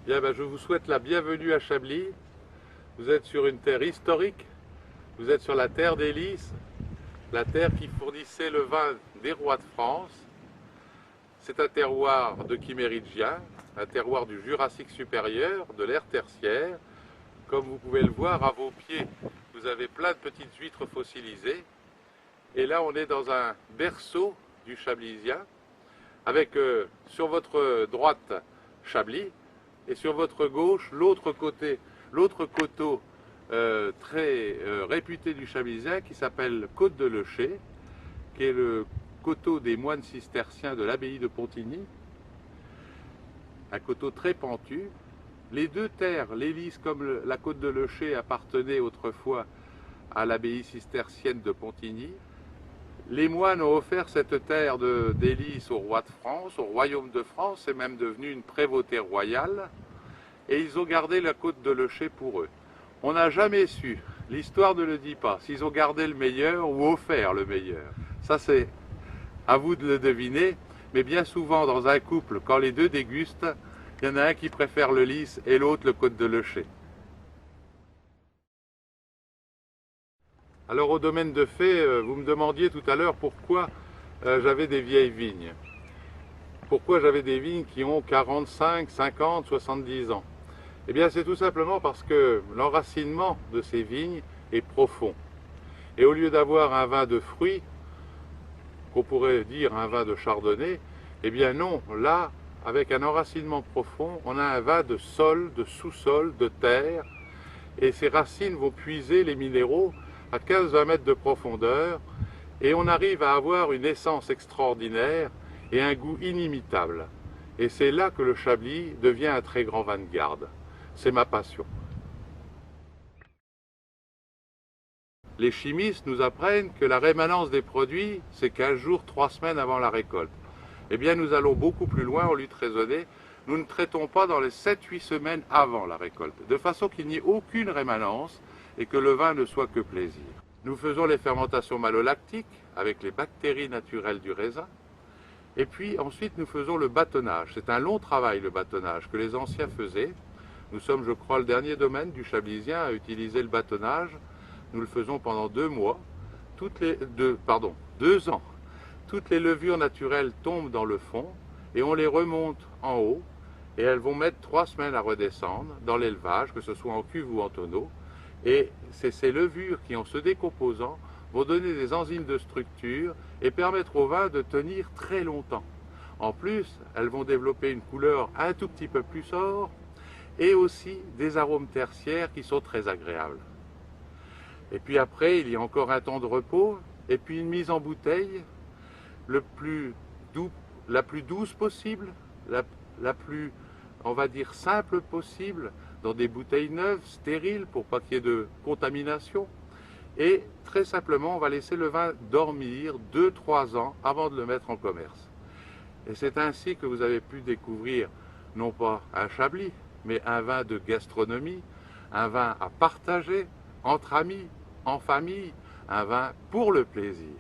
Bien, je vous souhaite la bienvenue à Chablis. Vous êtes sur une terre historique, vous êtes sur la terre des lys, la terre qui fournissait le vin des rois de France. C'est un terroir de Quiméridgien, un terroir du Jurassique supérieur, de l'ère tertiaire. Comme vous pouvez le voir, à vos pieds, vous avez plein de petites huîtres fossilisées. Et là, on est dans un berceau du Chablisien, avec sur votre droite Chablis, et sur votre gauche, l'autre coteau très réputé du Chablisien qui s'appelle Côte de Leucher, qui est le coteau des moines cisterciens de l'abbaye de Pontigny, un coteau très pentu. Les deux terres, les lys comme la Côte de Leucher, appartenaient autrefois à l'abbaye cistercienne de Pontigny. Les moines ont offert cette terre des lys au roi de France, au royaume de France. C'est même devenu une prévôté royale. Et ils ont gardé la Côte de Leucher pour eux. On n'a jamais su, l'histoire ne le dit pas, s'ils ont gardé le meilleur ou offert le meilleur. Ça, c'est à vous de le deviner. Mais bien souvent, dans un couple, quand les deux dégustent, il y en a un qui préfère le lys et l'autre le Côte de Leucher. Alors au domaine de fait, vous me demandiez tout à l'heure pourquoi j'avais des vieilles vignes. Pourquoi j'avais des vignes qui ont 45, 50, 70 ans. Eh bien c'est tout simplement parce que l'enracinement de ces vignes est profond. Et au lieu d'avoir un vin de fruits, qu'on pourrait dire un vin de chardonnay, eh bien non, là, avec un enracinement profond, on a un vin de sol, de sous-sol, de terre, et ces racines vont puiser les minéraux à 15-20 mètres de profondeur, et on arrive à avoir une essence extraordinaire et un goût inimitable. Et c'est là que le Chablis devient un très grand vin de garde. C'est ma passion. Les chimistes nous apprennent que la rémanence des produits, c'est 15 jours, 3 semaines avant la récolte. Eh bien, nous allons beaucoup plus loin en lutte raisonnée. Nous ne traitons pas dans les 7-8 semaines avant la récolte, de façon qu'il n'y ait aucune rémanence et que le vin ne soit que plaisir. Nous faisons les fermentations malolactiques avec les bactéries naturelles du raisin. Et puis ensuite, nous faisons le bâtonnage. C'est un long travail, le bâtonnage, que les anciens faisaient. Nous sommes, je crois, le dernier domaine du Chablisien à utiliser le bâtonnage. Nous le faisons pendant 2 mois, 2 ans. Toutes les levures naturelles tombent dans le fond et on les remonte en haut et elles vont mettre 3 semaines à redescendre dans l'élevage, que ce soit en cuve ou en tonneau. Et c'est ces levures qui, en se décomposant, vont donner des enzymes de structure et permettre au vin de tenir très longtemps. En plus, elles vont développer une couleur un tout petit peu plus sobre et aussi des arômes tertiaires qui sont très agréables. Et puis après, il y a encore un temps de repos et puis une mise en bouteille la plus douce possible, la plus, on va dire, simple possible, dans des bouteilles neuves, stériles, pour pas qu'il y ait de contamination. Et très simplement, on va laisser le vin dormir 2-3 ans avant de le mettre en commerce. Et c'est ainsi que vous avez pu découvrir, non pas un Chablis, mais un vin de gastronomie, un vin à partager, entre amis, en famille, un vin pour le plaisir.